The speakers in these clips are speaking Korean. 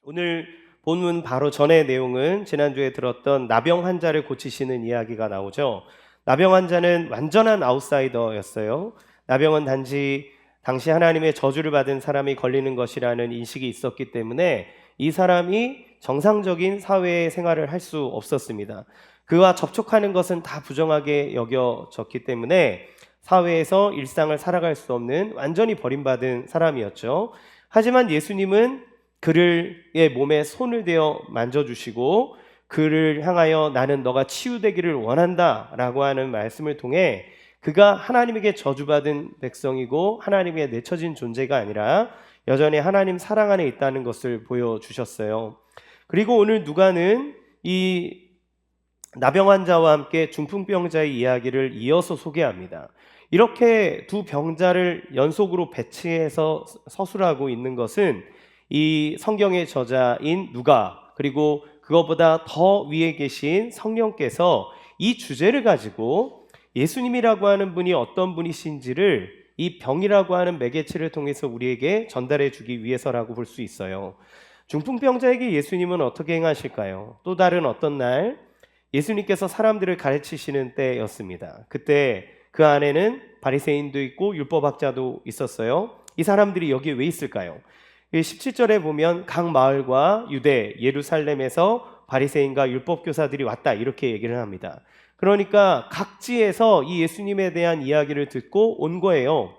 오늘 본문 바로 전의 내용은 지난주에 들었던 나병 환자를 고치시는 이야기가 나오죠. 나병 환자는 완전한 아웃사이더였어요. 나병은 당시 하나님의 저주를 받은 사람이 걸리는 것이라는 인식이 있었기 때문에 이 사람이 정상적인 사회 생활을 할 수 없었습니다. 그와 접촉하는 것은 다 부정하게 여겨졌기 때문에 사회에서 일상을 살아갈 수 없는 완전히 버림받은 사람이었죠. 하지만 예수님은 그의 몸에 손을 대어 만져주시고 그를 향하여 나는 너가 치유되기를 원한다 라고 하는 말씀을 통해 그가 하나님에게 저주받은 백성이고 하나님의 내쳐진 존재가 아니라 여전히 하나님 사랑 안에 있다는 것을 보여주셨어요. 그리고 오늘 누가는 이 나병 환자와 함께 중풍병자의 이야기를 이어서 소개합니다. 이렇게 두 병자를 연속으로 배치해서 서술하고 있는 것은 이 성경의 저자인 누가, 그리고 그것보다 더 위에 계신 성령께서 이 주제를 가지고 예수님이라고 하는 분이 어떤 분이신지를 이 병이라고 하는 매개체를 통해서 우리에게 전달해 주기 위해서라고 볼 수 있어요. 중풍병자에게 예수님은 어떻게 행하실까요? 또 다른 어떤 날 예수님께서 사람들을 가르치시는 때였습니다. 그때 그 안에는 바리새인도 있고 율법학자도 있었어요. 이 사람들이 여기에 왜 있을까요? 17절에 보면 각 마을과 유대, 예루살렘에서 바리새인과 율법교사들이 왔다 이렇게 얘기를 합니다. 그러니까 각지에서 이 예수님에 대한 이야기를 듣고 온 거예요.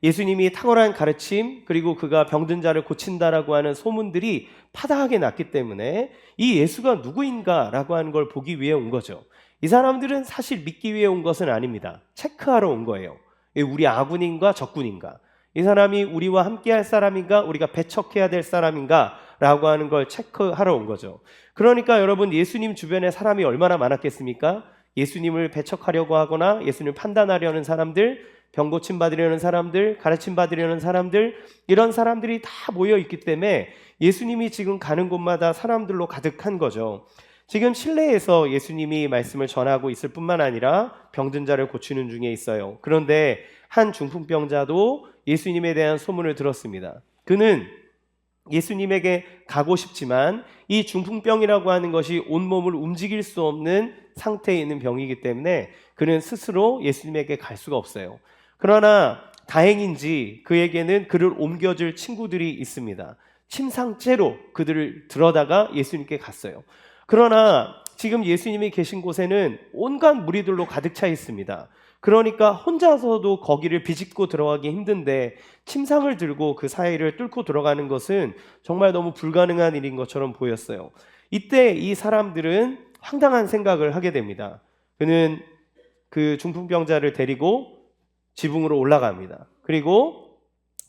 예수님이 탁월한 가르침, 그리고 그가 병든 자를 고친다라고 하는 소문들이 파다하게 났기 때문에 이 예수가 누구인가라고 하는 걸 보기 위해 온 거죠. 이 사람들은 사실 믿기 위해 온 것은 아닙니다. 체크하러 온 거예요. 우리 아군인가 적군인가, 이 사람이 우리와 함께 할 사람인가, 우리가 배척해야 될 사람인가 라고 하는 걸 체크하러 온 거죠. 그러니까 여러분, 예수님 주변에 사람이 얼마나 많았겠습니까? 예수님을 배척하려고 하거나 예수님을 판단하려는 사람들, 병 고침 받으려는 사람들, 가르침 받으려는 사람들, 이런 사람들이 다 모여 있기 때문에 예수님이 지금 가는 곳마다 사람들로 가득한 거죠. 지금 실내에서 예수님이 말씀을 전하고 있을 뿐만 아니라 병든 자를 고치는 중에 있어요. 그런데 한 중풍병자도 예수님에 대한 소문을 들었습니다. 그는 예수님에게 가고 싶지만 이 중풍병이라고 하는 것이 온몸을 움직일 수 없는 상태에 있는 병이기 때문에 그는 스스로 예수님에게 갈 수가 없어요. 그러나 다행인지 그에게는 그를 옮겨줄 친구들이 있습니다. 침상째로 그들을 들어다가 예수님께 갔어요. 그러나 지금 예수님이 계신 곳에는 온갖 무리들로 가득 차 있습니다. 그러니까 혼자서도 거기를 비집고 들어가기 힘든데 침상을 들고 그 사이를 뚫고 들어가는 것은 정말 너무 불가능한 일인 것처럼 보였어요. 이때 이 사람들은 황당한 생각을 하게 됩니다. 그는 그 중풍병자를 데리고 지붕으로 올라갑니다. 그리고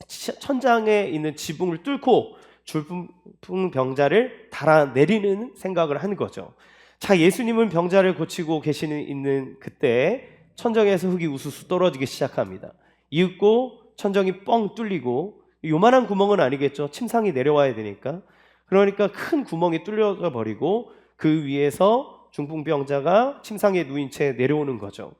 천장에 있는 지붕을 뚫고 중풍병자를 달아내리는 생각을 한 거죠. 자, 예수님은 병자를 고치고 있는 그때 천정에서 흙이 우수수 떨어지기 시작합니다. 이윽고 천정이 뻥 뚫리고, 요만한 구멍은 아니겠죠. 침상이 내려와야 되니까. 그러니까 큰 구멍이 뚫려져 버리고 그 위에서 중풍병자가 침상에 누인 채 내려오는 거죠.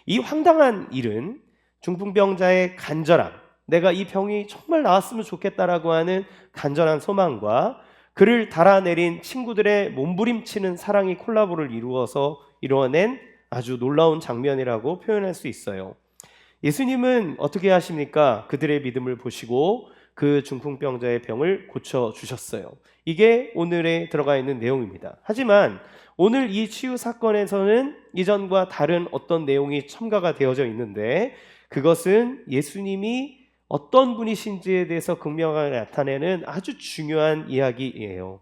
이 황당한 일은 중풍병자의 간절함, 내가 이 병이 정말 나았으면 좋겠다라고 하는 간절한 소망과 그를 달아내린 친구들의 몸부림치는 사랑이 콜라보를 이루어낸 아주 놀라운 장면이라고 표현할 수 있어요. 예수님은 어떻게 하십니까? 그들의 믿음을 보시고 그 중풍병자의 병을 고쳐주셨어요. 이게 오늘에 들어가 있는 내용입니다. 하지만 오늘 이 치유 사건에서는 이전과 다른 어떤 내용이 첨가가 되어져 있는데, 그것은 예수님이 어떤 분이신지에 대해서 극명하게 나타내는 아주 중요한 이야기예요.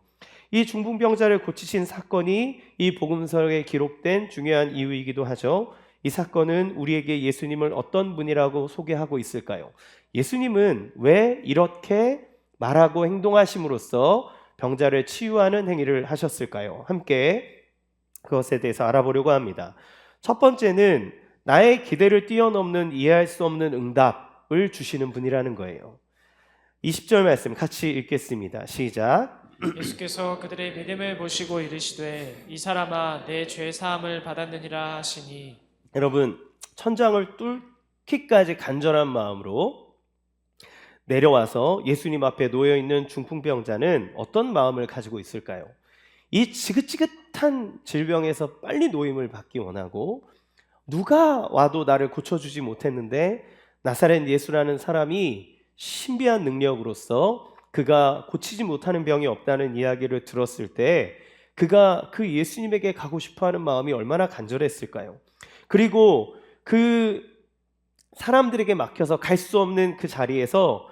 이 중풍병자를 고치신 사건이 이 복음서에 기록된 중요한 이유이기도 하죠. 이 사건은 우리에게 예수님을 어떤 분이라고 소개하고 있을까요? 예수님은 왜 이렇게 말하고 행동하심으로써 병자를 치유하는 행위를 하셨을까요? 함께 그것에 대해서 알아보려고 합니다. 첫 번째는 나의 기대를 뛰어넘는 이해할 수 없는 응답을 주시는 분이라는 거예요. 20절 말씀 같이 읽겠습니다. 시작. 예수께서 그들의 믿음을 보시고 이르시되 이 사람아 내 죄 사함을 받았느니라 하시니. 여러분, 천장을 뚫기까지 간절한 마음으로 내려와서 예수님 앞에 놓여 있는 중풍병자는 어떤 마음을 가지고 있을까요? 이 지긋지긋한 질병에서 빨리 노임을 받기 원하고, 누가 와도 나를 고쳐주지 못했는데 나사렛 예수라는 사람이 신비한 능력으로서 그가 고치지 못하는 병이 없다는 이야기를 들었을 때 그가 그 예수님에게 가고 싶어하는 마음이 얼마나 간절했을까요? 그리고 그 사람들에게 막혀서 갈 수 없는 그 자리에서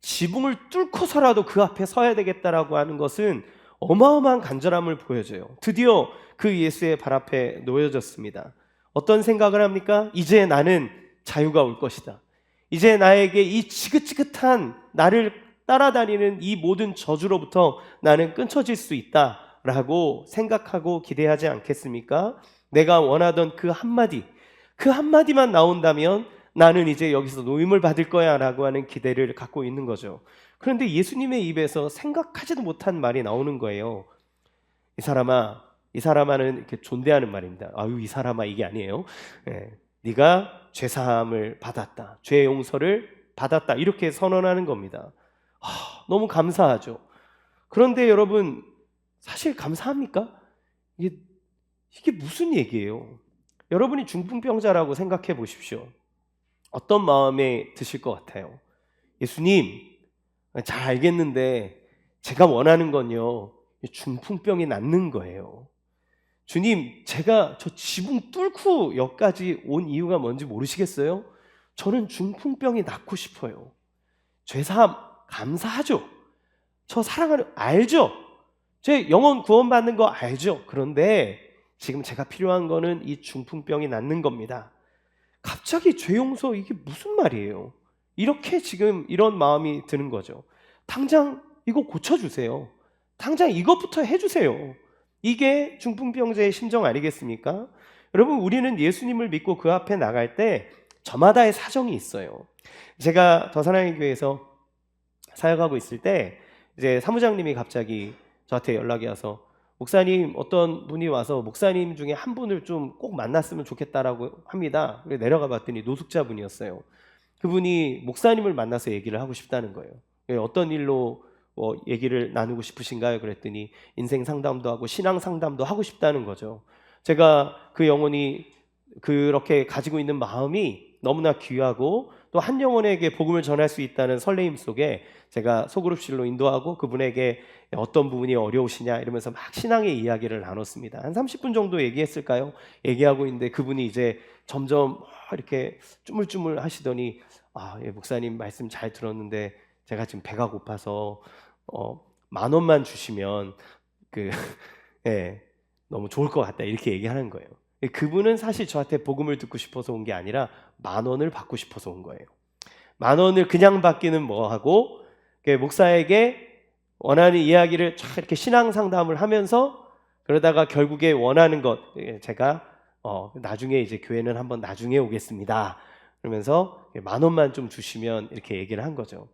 지붕을 뚫고서라도 그 앞에 서야 되겠다라고 하는 것은 어마어마한 간절함을 보여줘요. 드디어 그 예수의 발 앞에 놓여졌습니다. 어떤 생각을 합니까? 이제 나는 자유가 올 것이다. 이제 나에게 이 지긋지긋한 나를 따라다니는 이 모든 저주로부터 나는 끊어질 수 있다라고 생각하고 기대하지 않겠습니까? 내가 원하던 그 한마디만 나온다면 나는 이제 여기서 노임을 받을 거야 라고 하는 기대를 갖고 있는 거죠. 그런데 예수님의 입에서 생각하지도 못한 말이 나오는 거예요. 이 사람아는 이렇게 존대하는 말입니다. 아유, 이 사람아, 이게 아니에요. 네가 죄사함을 받았다, 죄 용서를 받았다, 이렇게 선언하는 겁니다. 너무 감사하죠. 그런데 여러분, 사실 감사합니까? 이게 무슨 얘기예요? 여러분이 중풍병자라고 생각해 보십시오. 어떤 마음에 드실 것 같아요? 예수님, 잘 알겠는데 제가 원하는 건요, 중풍병이 낫는 거예요. 주님, 제가 저 지붕 뚫고 여기까지 온 이유가 뭔지 모르시겠어요? 저는 중풍병이 낫고 싶어요. 죄사함 감사하죠. 저 사랑하는 알죠. 제 영혼 구원받는 거 알죠. 그런데 지금 제가 필요한 거는 이 중풍병이 낫는 겁니다. 갑자기 죄 용서, 이게 무슨 말이에요? 이렇게 지금 이런 마음이 드는 거죠. 당장 이거 고쳐주세요. 당장 이것부터 해주세요. 이게 중풍병자의 심정 아니겠습니까? 여러분, 우리는 예수님을 믿고 그 앞에 나갈 때 저마다의 사정이 있어요. 제가 더 사랑의 교회에서 사역하고 있을 때 이제 사무장님이 갑자기 저한테 연락이 와서, 목사님, 어떤 분이 와서 목사님 중에 한 분을 좀 꼭 만났으면 좋겠다라고 합니다. 그래서 내려가 봤더니 노숙자분이었어요. 그분이 목사님을 만나서 얘기를 하고 싶다는 거예요. 어떤 일로 얘기를 나누고 싶으신가요? 그랬더니 인생 상담도 하고 신앙 상담도 하고 싶다는 거죠. 제가 그 영혼이 그렇게 가지고 있는 마음이 너무나 귀하고 또 한 영혼에게 복음을 전할 수 있다는 설레임 속에 제가 소그룹실로 인도하고 그분에게 어떤 부분이 어려우시냐 이러면서 막 신앙의 이야기를 나눴습니다. 한 30분 정도 얘기했을까요? 얘기하고 있는데 그분이 이제 점점 이렇게 쭈물쭈물 하시더니, 예, 목사님 말씀 잘 들었는데 제가 지금 배가 고파서 10,000원만 주시면 예, 너무 좋을 것 같다, 이렇게 얘기하는 거예요. 그분은 사실 저한테 복음을 듣고 싶어서 온 게 아니라 10,000원을 받고 싶어서 온 거예요. 10,000원을 그냥 받기는 뭐하고, 목사에게 원하는 이야기를 쫙 이렇게 신앙 상담을 하면서 그러다가 결국에 원하는 것, 제가 나중에 이제 교회는 한번 나중에 오겠습니다 그러면서 10,000원만 좀 주시면, 이렇게 얘기를 한 거죠.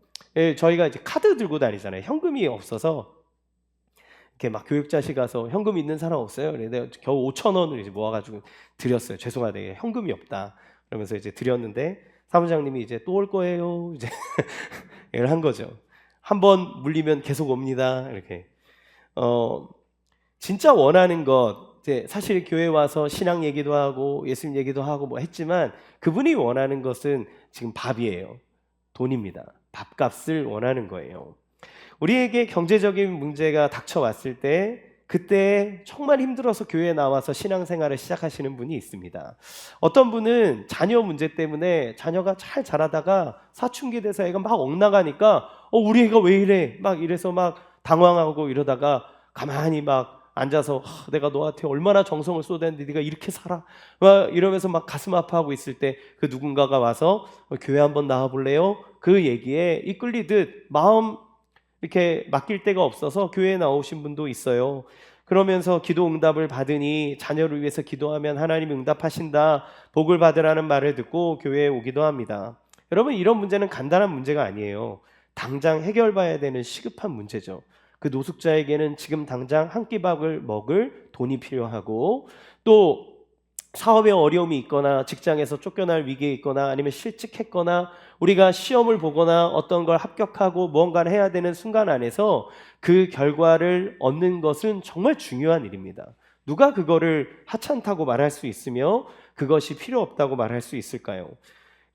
저희가 이제 카드 들고 다니잖아요. 현금이 없어서 이렇게 막 교육자실 가서 현금 있는 사람 없어요? 그래서 겨우 5,000원을 이제 모아가지고 드렸어요. 죄송하다, 현금이 없다. 그러면서 이제 드렸는데 사무장님이 이제 또 올 거예요, 이제 얘기를 한 거죠. 한번 물리면 계속 옵니다. 이렇게 진짜 원하는 것, 이제 사실 교회 와서 신앙 얘기도 하고 예수님 얘기도 하고 뭐 했지만 그분이 원하는 것은 지금 밥이에요. 돈입니다. 밥값을 원하는 거예요. 우리에게 경제적인 문제가 닥쳐왔을 때 그때 정말 힘들어서 교회에 나와서 신앙생활을 시작하시는 분이 있습니다. 어떤 분은 자녀 문제 때문에 자녀가 잘 자라다가 사춘기 돼서 애가 막 엇나가니까 우리 애가 왜 이래 막 이래서 막 당황하고 이러다가 가만히 막 앉아서 내가 너한테 얼마나 정성을 쏟았는데 네가 이렇게 살아 막 이러면서 막 가슴 아파하고 있을 때 그 누군가가 와서 교회 한번 나와볼래요? 그 얘기에 이끌리듯 마음 이렇게 맡길 데가 없어서 교회에 나오신 분도 있어요. 그러면서 기도 응답을 받으니 자녀를 위해서 기도하면 하나님이 응답하신다, 복을 받으라는 말을 듣고 교회에 오기도 합니다. 여러분, 이런 문제는 간단한 문제가 아니에요. 당장 해결봐야 되는 시급한 문제죠. 그 노숙자에게는 지금 당장 한 끼 밥을 먹을 돈이 필요하고 또 사업에 어려움이 있거나 직장에서 쫓겨날 위기에 있거나 아니면 실직했거나 우리가 시험을 보거나 어떤 걸 합격하고 무언가를 해야 되는 순간 안에서 그 결과를 얻는 것은 정말 중요한 일입니다. 누가 그거를 하찮다고 말할 수 있으며 그것이 필요 없다고 말할 수 있을까요?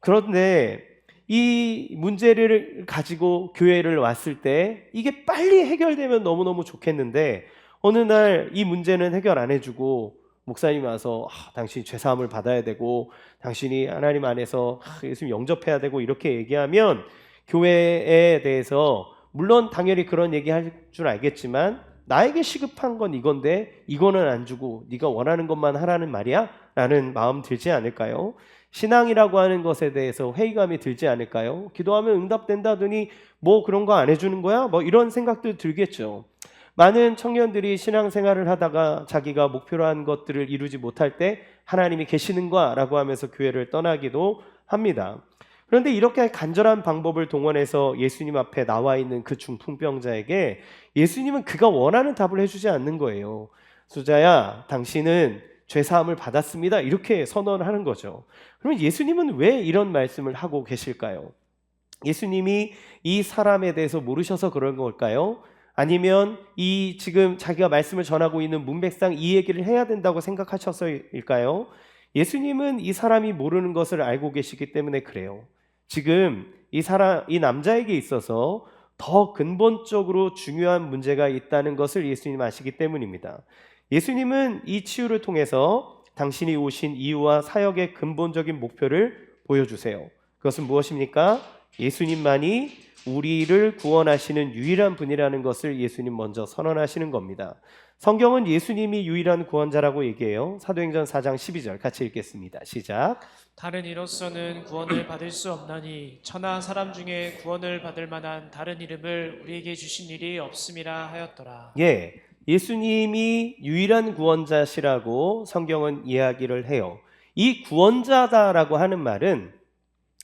그런데 이 문제를 가지고 교회를 왔을 때 이게 빨리 해결되면 너무너무 좋겠는데 어느 날 이 문제는 해결 안 해주고 목사님이 와서 당신이 죄사함을 받아야 되고 당신이 하나님 안에서 예수님 영접해야 되고 이렇게 얘기하면 교회에 대해서 물론 당연히 그런 얘기할 줄 알겠지만 나에게 시급한 건 이건데 이거는 안 주고 네가 원하는 것만 하라는 말이야? 라는 마음 들지 않을까요? 신앙이라고 하는 것에 대해서 회의감이 들지 않을까요? 기도하면 응답된다더니 뭐 그런 거 안 해주는 거야? 뭐 이런 생각도 들겠죠. 많은 청년들이 신앙생활을 하다가 자기가 목표로 한 것들을 이루지 못할 때 하나님이 계시는가? 라고 하면서 교회를 떠나기도 합니다. 그런데 이렇게 간절한 방법을 동원해서 예수님 앞에 나와 있는 그 중풍병자에게 예수님은 그가 원하는 답을 해주지 않는 거예요. 수자야, 당신은 죄사함을 받았습니다. 이렇게 선언을 하는 거죠. 그러면 예수님은 왜 이런 말씀을 하고 계실까요? 예수님이 이 사람에 대해서 모르셔서 그런 걸까요? 아니면 이 지금 자기가 말씀을 전하고 있는 문맥상 이 얘기를 해야 된다고 생각하셔서일까요? 예수님은 이 사람이 모르는 것을 알고 계시기 때문에 그래요. 지금 이 남자에게 있어서 더 근본적으로 중요한 문제가 있다는 것을 예수님 아시기 때문입니다. 예수님은 이 치유를 통해서 당신이 오신 이유와 사역의 근본적인 목표를 보여주세요. 그것은 무엇입니까? 예수님만이 우리를 구원하시는 유일한 분이라는 것을 예수님 먼저 선언하시는 겁니다. 성경은 예수님이 유일한 구원자라고 얘기해요. 사도행전 4장 12절 같이 읽겠습니다. 시작. 다른 이로서는 구원을 받을 수 없나니 천하 사람 중에 구원을 받을 만한 다른 이름을 우리에게 주신 일이 없음이라 하였더라. 예수님이 유일한 구원자시라고 성경은 이야기를 해요. 이 구원자다라고 하는 말은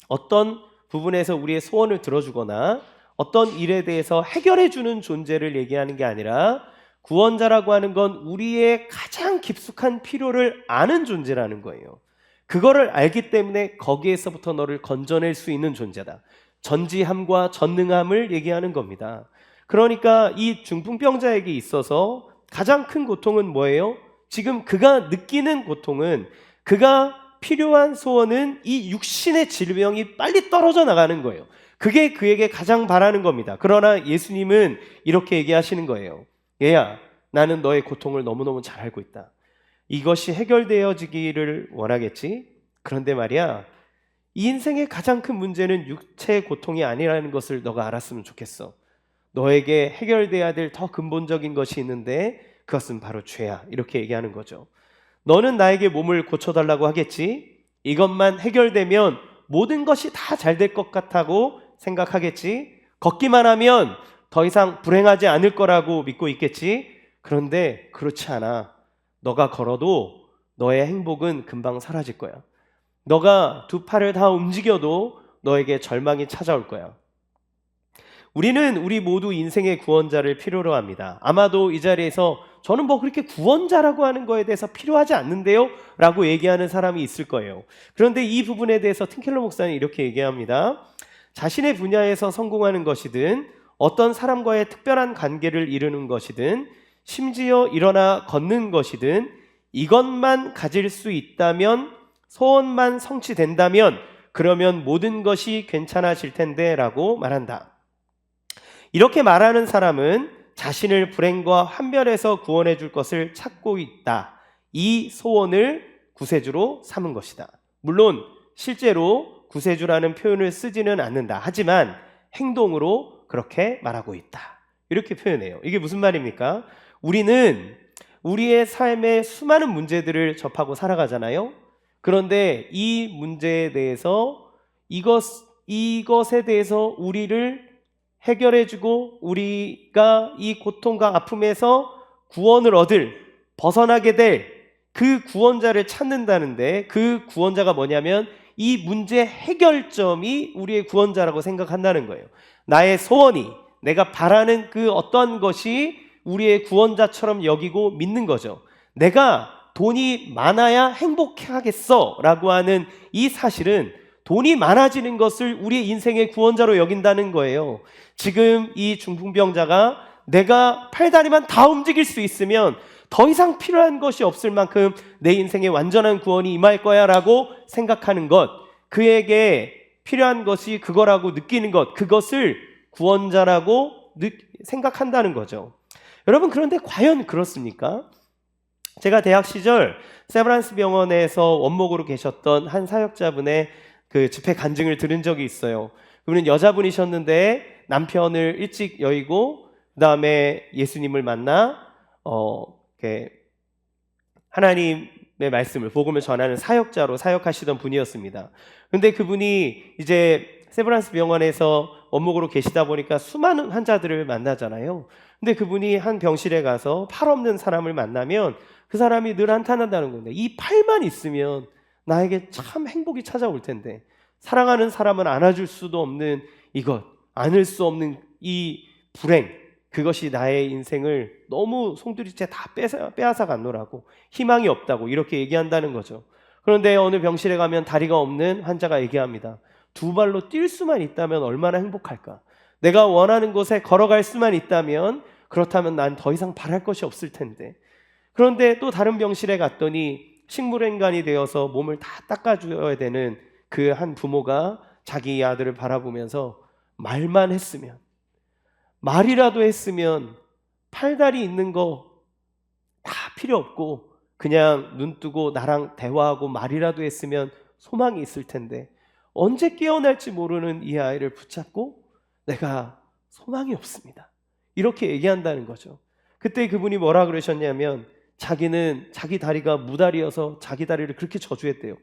어떤 부분에서 우리의 소원을 들어주거나 어떤 일에 대해서 해결해주는 존재를 얘기하는 게 아니라 구원자라고 하는 건 우리의 가장 깊숙한 필요를 아는 존재라는 거예요. 그거를 알기 때문에 거기에서부터 너를 건져낼 수 있는 존재다. 전지함과 전능함을 얘기하는 겁니다. 그러니까 이 중풍병자에게 있어서 가장 큰 고통은 뭐예요? 지금 그가 느끼는 고통은 그가 필요한 소원은 이 육신의 질병이 빨리 떨어져 나가는 거예요. 그게 그에게 가장 바라는 겁니다. 그러나 예수님은 이렇게 얘기하시는 거예요. 얘야, 나는 너의 고통을 너무너무 잘 알고 있다. 이것이 해결되어지기를 원하겠지? 그런데 말이야, 이 인생의 가장 큰 문제는 육체의 고통이 아니라는 것을 너가 알았으면 좋겠어. 너에게 해결돼야 될 더 근본적인 것이 있는데 그것은 바로 죄야. 이렇게 얘기하는 거죠. 너는 나에게 몸을 고쳐달라고 하겠지? 이것만 해결되면 모든 것이 다 잘 될 것 같다고 생각하겠지? 걷기만 하면 더 이상 불행하지 않을 거라고 믿고 있겠지? 그런데 그렇지 않아. 너가 걸어도 너의 행복은 금방 사라질 거야. 너가 두 팔을 다 움직여도 너에게 절망이 찾아올 거야. 우리 모두 인생의 구원자를 필요로 합니다. 아마도 이 자리에서 저는 뭐 그렇게 구원자라고 하는 거에 대해서 필요하지 않는데요? 라고 얘기하는 사람이 있을 거예요. 그런데 이 부분에 대해서 틴켈러 목사는 이렇게 얘기합니다. 자신의 분야에서 성공하는 것이든 어떤 사람과의 특별한 관계를 이루는 것이든 심지어 일어나 걷는 것이든 이것만 가질 수 있다면 소원만 성취된다면 그러면 모든 것이 괜찮아질 텐데 라고 말한다. 이렇게 말하는 사람은 자신을 불행과 환멸에서 구원해 줄 것을 찾고 있다. 이 소원을 구세주로 삼은 것이다. 물론 실제로 구세주라는 표현을 쓰지는 않는다. 하지만 행동으로 그렇게 말하고 있다. 이렇게 표현해요. 이게 무슨 말입니까? 우리는 우리의 삶에 수많은 문제들을 접하고 살아가잖아요. 그런데 이 문제에 대해서 이것에 대해서 우리를 해결해주고 우리가 이 고통과 아픔에서 구원을 벗어나게 될 그 구원자를 찾는다는데 그 구원자가 뭐냐면 이 문제 해결점이 우리의 구원자라고 생각한다는 거예요. 나의 소원이 내가 바라는 그 어떠한 것이 우리의 구원자처럼 여기고 믿는 거죠. 내가 돈이 많아야 행복하겠어 라고 하는 이 사실은 돈이 많아지는 것을 우리의 인생의 구원자로 여긴다는 거예요. 지금 이 중풍병자가 내가 팔다리만 다 움직일 수 있으면 더 이상 필요한 것이 없을 만큼 내 인생에 완전한 구원이 임할 거야 라고 생각하는 것, 그에게 필요한 것이 그거라고 느끼는 것, 그것을 구원자라고 생각한다는 거죠. 여러분, 그런데 과연 그렇습니까? 제가 대학 시절 세브란스 병원에서 원목으로 계셨던 한 사역자분의 그 집회 간증을 들은 적이 있어요. 그분은 여자분이셨는데 남편을 일찍 여의고 그 다음에 예수님을 만나 이렇게 하나님의 말씀을, 복음을 전하는 사역자로 사역하시던 분이었습니다. 그런데 그분이 이제 세브란스 병원에서 원목으로 계시다 보니까 수많은 환자들을 만나잖아요. 근데 그분이 한 병실에 가서 팔 없는 사람을 만나면 그 사람이 늘 한탄한다는 건데, 이 팔만 있으면 나에게 참 행복이 찾아올 텐데, 사랑하는 사람은 안아줄 수도 없는 이것, 안을 수 없는 이 불행, 그것이 나의 인생을 너무 송두리째 다 빼앗아 갔노라고, 희망이 없다고 이렇게 얘기한다는 거죠. 그런데 어느 병실에 가면 다리가 없는 환자가 얘기합니다. 두 발로 뛸 수만 있다면 얼마나 행복할까? 내가 원하는 곳에 걸어갈 수만 있다면, 그렇다면 난 더 이상 바랄 것이 없을 텐데. 그런데 또 다른 병실에 갔더니 식물인간이 되어서 몸을 다 닦아줘야 되는 그 한 부모가 자기 아들을 바라보면서 말이라도 했으면 팔다리 있는 거 다 필요 없고 그냥 눈 뜨고 나랑 대화하고 말이라도 했으면 소망이 있을 텐데, 언제 깨어날지 모르는 이 아이를 붙잡고 내가 소망이 없습니다, 이렇게 얘기한다는 거죠. 그때 그분이 뭐라 그러셨냐면, 자기는 자기 다리가 무다리여서 자기 다리를 그렇게 저주했대요.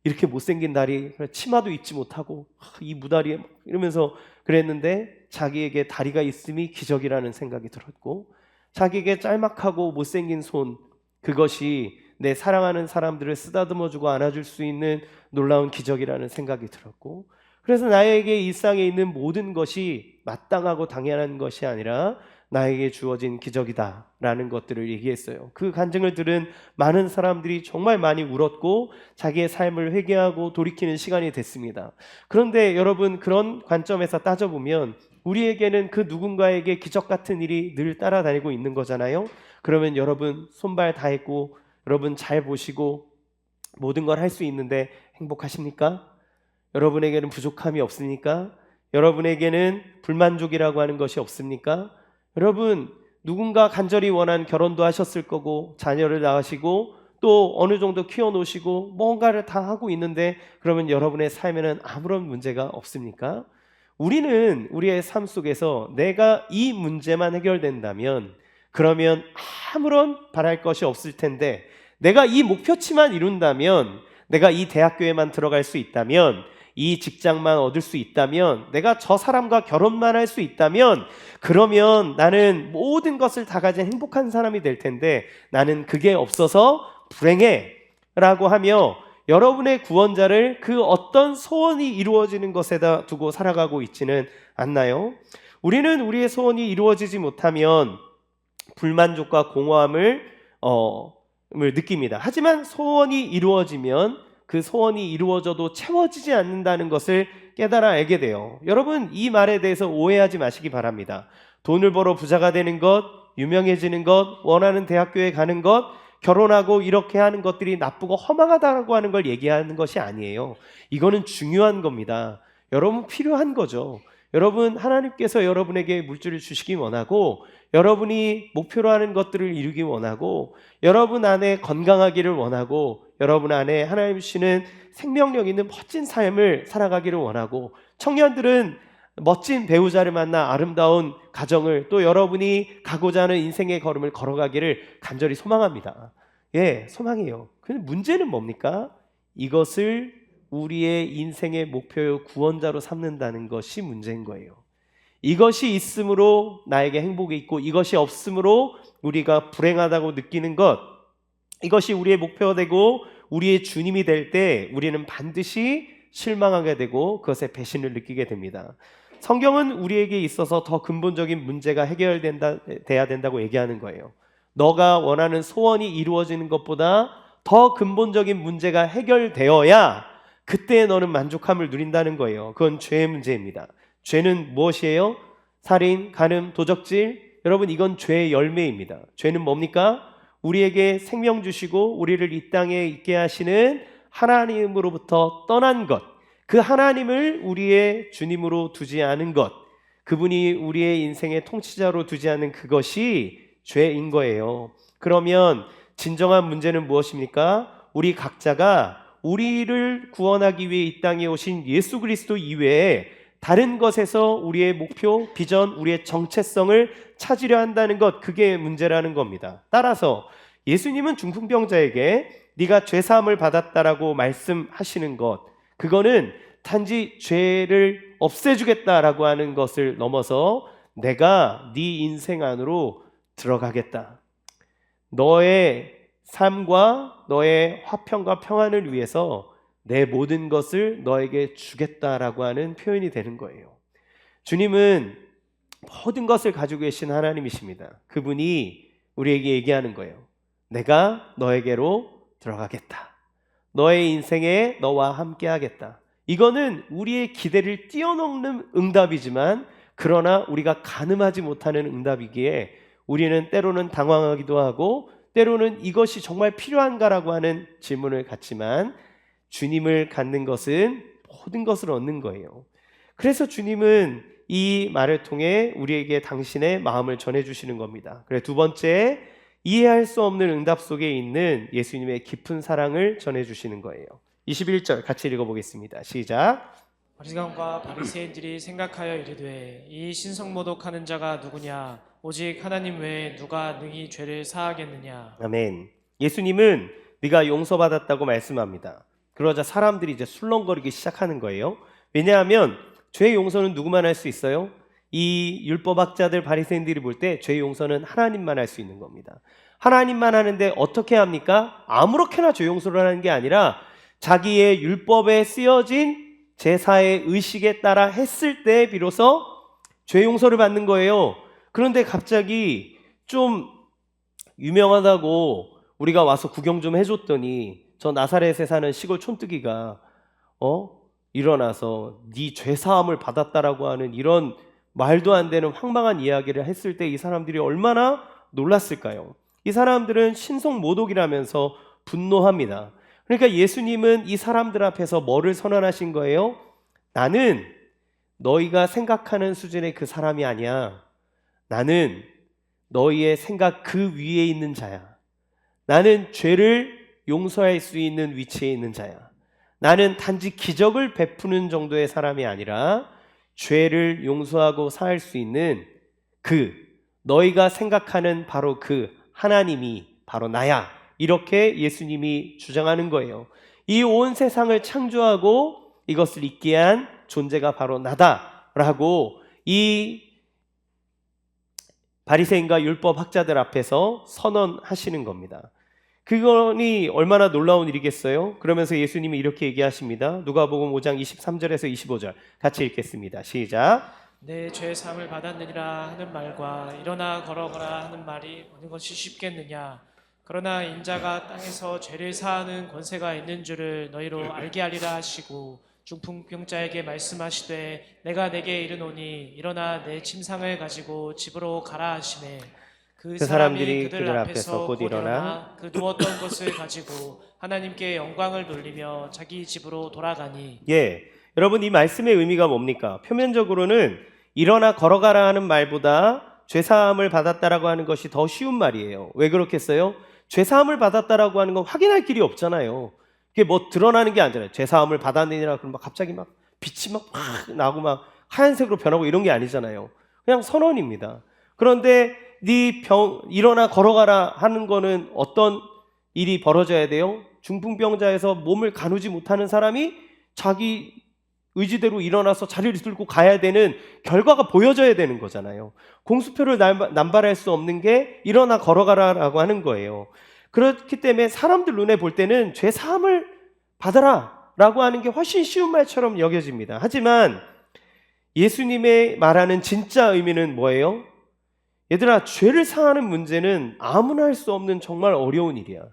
이렇게 못생긴 다리, 치마도 입지 못하고 이 무다리에 이러면서 그랬는데, 자기에게 다리가 있음이 기적이라는 생각이 들었고, 자기에게 짤막하고 못생긴 손, 그것이 내 사랑하는 사람들을 쓰다듬어주고 안아줄 수 있는 놀라운 기적이라는 생각이 들었고, 그래서 나에게 일상에 있는 모든 것이 마땅하고 당연한 것이 아니라 나에게 주어진 기적이다 라는 것들을 얘기했어요. 그 간증을 들은 많은 사람들이 정말 많이 울었고 자기의 삶을 회개하고 돌이키는 시간이 됐습니다. 그런데 여러분, 그런 관점에서 따져보면 우리에게는 그 누군가에게 기적 같은 일이 늘 따라다니고 있는 거잖아요. 그러면 여러분, 손발 다 했고 여러분 잘 보시고 모든 걸 할 수 있는데 행복하십니까? 여러분에게는 부족함이 없습니까? 여러분에게는 불만족이라고 하는 것이 없습니까? 여러분, 누군가 간절히 원한 결혼도 하셨을 거고 자녀를 낳으시고 또 어느 정도 키워놓으시고 뭔가를 다 하고 있는데, 그러면 여러분의 삶에는 아무런 문제가 없습니까? 우리는 우리의 삶 속에서 내가 이 문제만 해결된다면 그러면 아무런 바랄 것이 없을 텐데, 내가 이 목표치만 이룬다면, 내가 이 대학교에만 들어갈 수 있다면, 이 직장만 얻을 수 있다면, 내가 저 사람과 결혼만 할 수 있다면, 그러면 나는 모든 것을 다 가진 행복한 사람이 될 텐데 나는 그게 없어서 불행해 라고 하며 여러분의 구원자를 그 어떤 소원이 이루어지는 것에다 두고 살아가고 있지는 않나요? 우리는 우리의 소원이 이루어지지 못하면 불만족과 공허함을 느낍니다. 하지만 소원이 이루어지면 그 소원이 이루어져도 채워지지 않는다는 것을 깨달아 알게 돼요. 여러분, 이 말에 대해서 오해하지 마시기 바랍니다. 돈을 벌어 부자가 되는 것, 유명해지는 것, 원하는 대학교에 가는 것, 결혼하고 이렇게 하는 것들이 나쁘고 허망하다고 하는 걸 얘기하는 것이 아니에요. 이거는 중요한 겁니다. 여러분, 필요한 거죠. 여러분, 하나님께서 여러분에게 물질을 주시기 원하고, 여러분이 목표로 하는 것들을 이루기 원하고, 여러분 안에 건강하기를 원하고, 여러분 안에 하나님 주시는 생명력 있는 멋진 삶을 살아가기를 원하고, 청년들은 멋진 배우자를 만나 아름다운 가정을, 또 여러분이 가고자 하는 인생의 걸음을 걸어가기를 간절히 소망합니다. 예, 소망이에요. 근데 문제는 뭡니까? 이것을 우리의 인생의 목표요 구원자로 삼는다는 것이 문제인 거예요. 이것이 있으므로 나에게 행복이 있고 이것이 없으므로 우리가 불행하다고 느끼는 것, 이것이 우리의 목표가 되고 우리의 주님이 될 때 우리는 반드시 실망하게 되고 그것에 배신을 느끼게 됩니다. 성경은 우리에게 있어서 더 근본적인 문제가 해결돼야 된다고 얘기하는 거예요. 너가 원하는 소원이 이루어지는 것보다 더 근본적인 문제가 해결되어야 그때 너는 만족함을 누린다는 거예요. 그건 죄의 문제입니다. 죄는 무엇이에요? 살인, 간음, 도적질. 여러분, 이건 죄의 열매입니다. 죄는 뭡니까? 우리에게 생명 주시고 우리를 이 땅에 있게 하시는 하나님으로부터 떠난 것, 그 하나님을 우리의 주님으로 두지 않은 것, 그분이 우리의 인생의 통치자로 두지 않는 그것이 죄인 거예요. 그러면 진정한 문제는 무엇입니까? 우리 각자가 우리를 구원하기 위해 이 땅에 오신 예수 그리스도 이외에 다른 것에서 우리의 목표, 비전, 우리의 정체성을 찾으려 한다는 것, 그게 문제라는 겁니다. 따라서 예수님은 중풍병자에게 네가 죄사함을 받았다라고 말씀하시는 것, 그거는 단지 죄를 없애주겠다라고 하는 것을 넘어서 내가 네 인생 안으로 들어가겠다. 너의 삶과 너의 화평과 평안을 위해서 내 모든 것을 너에게 주겠다라고 하는 표현이 되는 거예요. 주님은 모든 것을 가지고 계신 하나님이십니다. 그분이 우리에게 얘기하는 거예요. 내가 너에게로 들어가겠다. 너의 인생에 너와 함께 하겠다. 이거는 우리의 기대를 뛰어넘는 응답이지만 그러나 우리가 가늠하지 못하는 응답이기에 우리는 때로는 당황하기도 하고 때로는 이것이 정말 필요한가라고 하는 질문을 갖지만 주님을 갖는 것은 모든 것을 얻는 거예요. 그래서 주님은 이 말을 통해 우리에게 당신의 마음을 전해주시는 겁니다. 그래, 두 번째, 이해할 수 없는 응답 속에 있는 예수님의 깊은 사랑을 전해주시는 거예요. 21절 같이 읽어보겠습니다. 시작. 바리새인과 바리새인들이 생각하여 이르되 이 신성모독하는 자가 누구냐? 오직 하나님 외에 누가 능히 죄를 사하겠느냐? 아멘. 예수님은 네가 용서받았다고 말씀합니다. 그러자 사람들이 이제 술렁거리기 시작하는 거예요. 왜냐하면 죄 용서는 누구만 할 수 있어요? 이 율법학자들 바리새인들이 볼 때 죄 용서는 하나님만 할 수 있는 겁니다. 하나님만 하는데 어떻게 합니까? 아무렇게나 죄 용서를 하는 게 아니라 자기의 율법에 쓰여진 제사의 의식에 따라 했을 때 비로소 죄 용서를 받는 거예요. 그런데 갑자기 좀 유명하다고 우리가 와서 구경 좀 해줬더니 저 나사렛에 사는 시골 촌뜨기가 일어나서 네 죄사함을 받았다라고 하는 이런 말도 안 되는 황망한 이야기를 했을 때 이 사람들이 얼마나 놀랐을까요? 이 사람들은 신성모독이라면서 분노합니다. 그러니까 예수님은 이 사람들 앞에서 뭐를 선언하신 거예요? 나는 너희가 생각하는 수준의 그 사람이 아니야. 나는 너희의 생각 그 위에 있는 자야. 나는 죄를 용서할 수 있는 위치에 있는 자야. 나는 단지 기적을 베푸는 정도의 사람이 아니라 죄를 용서하고 사할 수 있는 너희가 생각하는 바로 그 하나님이 바로 나야. 이렇게 예수님이 주장하는 거예요. 이 온 세상을 창조하고 이것을 있게 한 존재가 바로 나다라고 이 바리새인과 율법 학자들 앞에서 선언하시는 겁니다. 그거니 얼마나 놀라운 일이겠어요? 그러면서 예수님이 이렇게 얘기하십니다. 누가복음 5장 23절에서 25절 같이 읽겠습니다. 시작. 내 죄 사함을 받았느니라 하는 말과 일어나 걸어가라 하는 말이 어느 것이 쉽겠느냐? 그러나 인자가 땅에서 죄를 사하는 권세가 있는 줄을 너희로 알게 하리라 하시고 중풍병자에게 말씀하시되 내가 내게 이르노니 일어나 내 침상을 가지고 집으로 가라 하시매 그 사람이 그들 앞에서 곧 일어나 그 누웠던 것을 가지고 하나님께 영광을 돌리며 자기 집으로 돌아가니. 여러분 이 말씀의 의미가 뭡니까? 표면적으로는 일어나 걸어가라 하는 말보다 죄사함을 받았다라고 하는 것이 더 쉬운 말이에요. 왜 그렇겠어요? 죄사함을 받았다라고 하는 건 확인할 길이 없잖아요. 그게 뭐 드러나는 게 아니잖아요. 죄사함을 받았느니라 그러면 갑자기 막 빛이 막 나고 막 하얀색으로 변하고 이런 게 아니잖아요. 그냥 선언입니다. 그런데 일어나 걸어가라 하는 거는 어떤 일이 벌어져야 돼요? 중풍병자에서 몸을 가누지 못하는 사람이 자기 의지대로 일어나서 자리를 들고 가야 되는 결과가 보여져야 되는 거잖아요. 공수표를 남발할 수 없는 게 일어나 걸어가라라고 하는 거예요. 그렇기 때문에 사람들 눈에 볼 때는 죄 사함을 받아라 라고 하는 게 훨씬 쉬운 말처럼 여겨집니다. 하지만 예수님의 말하는 진짜 의미는 뭐예요? 얘들아, 죄를 사하는 문제는 아무나 할 수 없는 정말 어려운 일이야.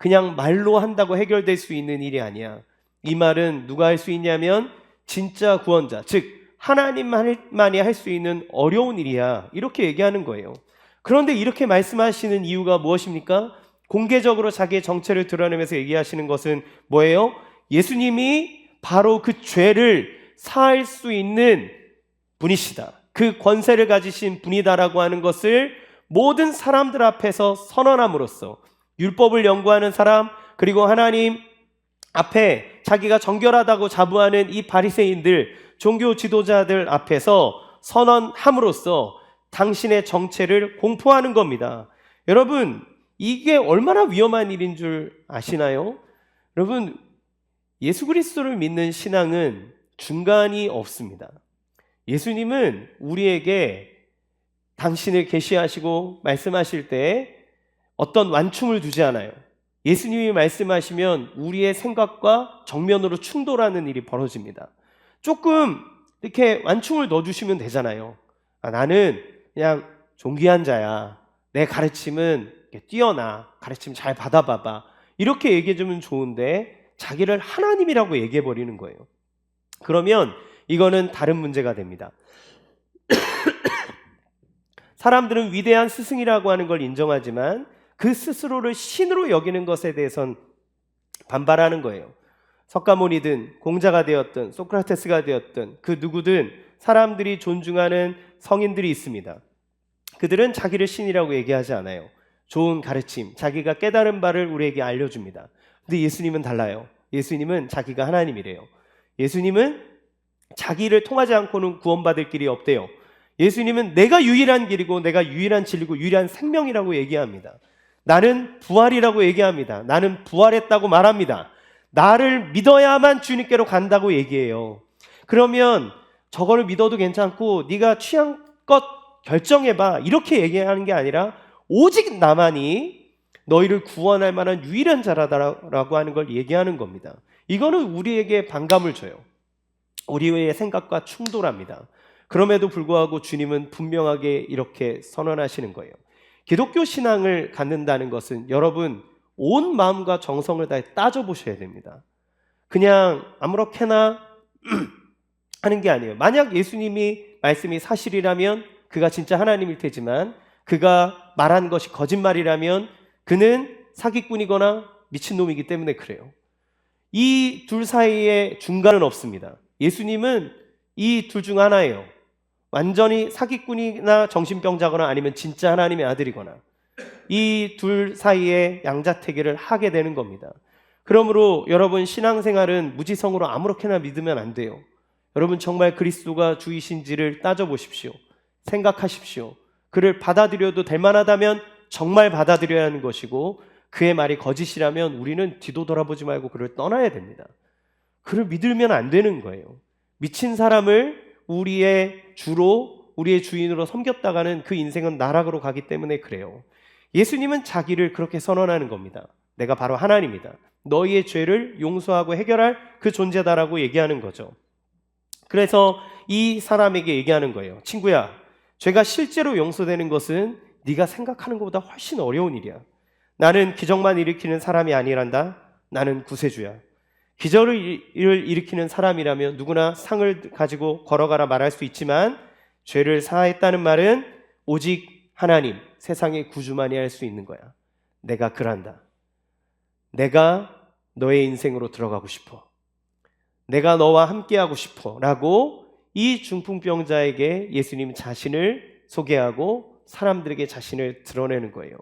그냥 말로 한다고 해결될 수 있는 일이 아니야. 이 말은 누가 할 수 있냐면 진짜 구원자, 즉 하나님만이 할 수 있는 어려운 일이야. 이렇게 얘기하는 거예요. 그런데 이렇게 말씀하시는 이유가 무엇입니까? 공개적으로 자기의 정체를 드러내면서 얘기하시는 것은 뭐예요? 예수님이 바로 그 죄를 사할 수 있는 분이시다. 그 권세를 가지신 분이다라고 하는 것을 모든 사람들 앞에서 선언함으로써 율법을 연구하는 사람, 그리고 하나님 앞에 자기가 정결하다고 자부하는 이 바리새인들, 종교 지도자들 앞에서 선언함으로써 당신의 정체를 공포하는 겁니다. 여러분, 이게 얼마나 위험한 일인 줄 아시나요? 여러분, 예수 그리스도를 믿는 신앙은 중간이 없습니다. 예수님은 우리에게 당신을 계시하시고 말씀하실 때 어떤 완충을 두지 않아요. 예수님이 말씀하시면 우리의 생각과 정면으로 충돌하는 일이 벌어집니다. 조금 이렇게 완충을 넣어주시면 되잖아요. 나는 그냥 존귀한 자야. 내 가르침은 뛰어나. 가르침 잘 받아봐봐. 이렇게 얘기해주면 좋은데 자기를 하나님이라고 얘기해버리는 거예요. 그러면 이거는 다른 문제가 됩니다. 사람들은 위대한 스승이라고 하는 걸 인정하지만 그 스스로를 신으로 여기는 것에 대해선 반발하는 거예요. 석가모니든 공자가 되었든 소크라테스가 되었든 그 누구든 사람들이 존중하는 성인들이 있습니다. 그들은 자기를 신이라고 얘기하지 않아요. 좋은 가르침, 자기가 깨달은 바를 우리에게 알려줍니다. 근데 예수님은 달라요. 예수님은 자기가 하나님이래요. 예수님은 자기를 통하지 않고는 구원받을 길이 없대요. 예수님은 내가 유일한 길이고 내가 유일한 진리고 유일한 생명이라고 얘기합니다. 나는 부활이라고 얘기합니다. 나는 부활했다고 말합니다. 나를 믿어야만 주님께로 간다고 얘기해요. 그러면 저거를 믿어도 괜찮고 네가 취향껏 결정해봐 이렇게 얘기하는 게 아니라 오직 나만이 너희를 구원할 만한 유일한 자라다라고 하는 걸 얘기하는 겁니다. 이거는 우리에게 반감을 줘요. 우리의 생각과 충돌합니다. 그럼에도 불구하고 주님은 분명하게 이렇게 선언하시는 거예요. 기독교 신앙을 갖는다는 것은 여러분 온 마음과 정성을 다해 따져보셔야 됩니다. 그냥 아무렇게나 하는 게 아니에요. 만약 예수님이 말씀이 사실이라면 그가 진짜 하나님일 테지만 그가 말한 것이 거짓말이라면 그는 사기꾼이거나 미친놈이기 때문에 그래요. 이 둘 사이에 중간은 없습니다. 예수님은 이 둘 중 하나예요. 완전히 사기꾼이나 정신병자거나 아니면 진짜 하나님의 아들이거나 이 둘 사이에 양자택일을 하게 되는 겁니다. 그러므로 여러분 신앙생활은 무지성으로 아무렇게나 믿으면 안 돼요. 여러분 정말 그리스도가 주이신지를 따져보십시오. 생각하십시오. 그를 받아들여도 될 만하다면 정말 받아들여야 하는 것이고 그의 말이 거짓이라면 우리는 뒤도 돌아보지 말고 그를 떠나야 됩니다. 그를 믿으면 안 되는 거예요. 미친 사람을 우리의 주로 우리의 주인으로 섬겼다가는 그 인생은 나락으로 가기 때문에 그래요. 예수님은 자기를 그렇게 선언하는 겁니다. 내가 바로 하나님이다. 너희의 죄를 용서하고 해결할 그 존재다라고 얘기하는 거죠. 그래서 이 사람에게 얘기하는 거예요. 친구야, 죄가 실제로 용서되는 것은 네가 생각하는 것보다 훨씬 어려운 일이야. 나는 기적만 일으키는 사람이 아니란다. 나는 구세주야. 기적을 일으키는 사람이라면 누구나 상을 가지고 걸어가라 말할 수 있지만 죄를 사했다는 말은 오직 하나님, 세상의 구주만이 할 수 있는 거야. 내가 그란다. 내가 너의 인생으로 들어가고 싶어. 내가 너와 함께하고 싶어 라고 이 중풍병자에게 예수님 자신을 소개하고 사람들에게 자신을 드러내는 거예요.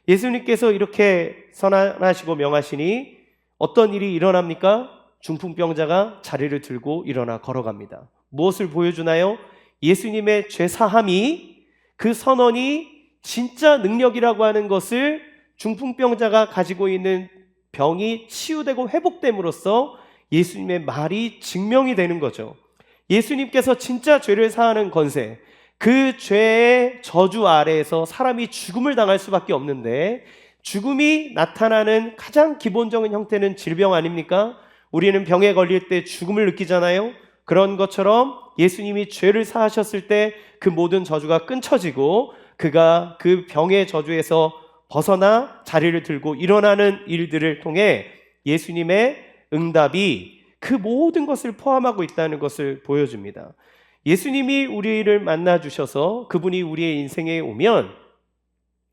예수님께서 이렇게 선언하시고 명하시니 어떤 일이 일어납니까? 중풍병자가 자리를 들고 일어나 걸어갑니다. 무엇을 보여주나요? 예수님의 죄사함이 그 선언이 진짜 능력이라고 하는 것을 중풍병자가 가지고 있는 병이 치유되고 회복됨으로써 예수님의 말이 증명이 되는 거죠. 예수님께서 진짜 죄를 사하는 권세, 그 죄의 저주 아래에서 사람이 죽음을 당할 수밖에 없는데 죽음이 나타나는 가장 기본적인 형태는 질병 아닙니까? 우리는 병에 걸릴 때 죽음을 느끼잖아요. 그런 것처럼 예수님이 죄를 사하셨을 때 그 모든 저주가 끊쳐지고 그가 그 병의 저주에서 벗어나 자리를 들고 일어나는 일들을 통해 예수님의 응답이 그 모든 것을 포함하고 있다는 것을 보여줍니다. 예수님이 우리를 만나 주셔서 그분이 우리의 인생에 오면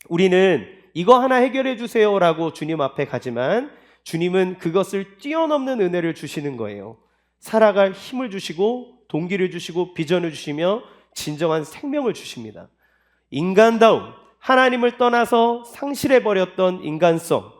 우리는 이거 하나 해결해 주세요라고 주님 앞에 가지만 주님은 그것을 뛰어넘는 은혜를 주시는 거예요. 살아갈 힘을 주시고 동기를 주시고 비전을 주시며 진정한 생명을 주십니다. 인간다움, 하나님을 떠나서 상실해버렸던 인간성,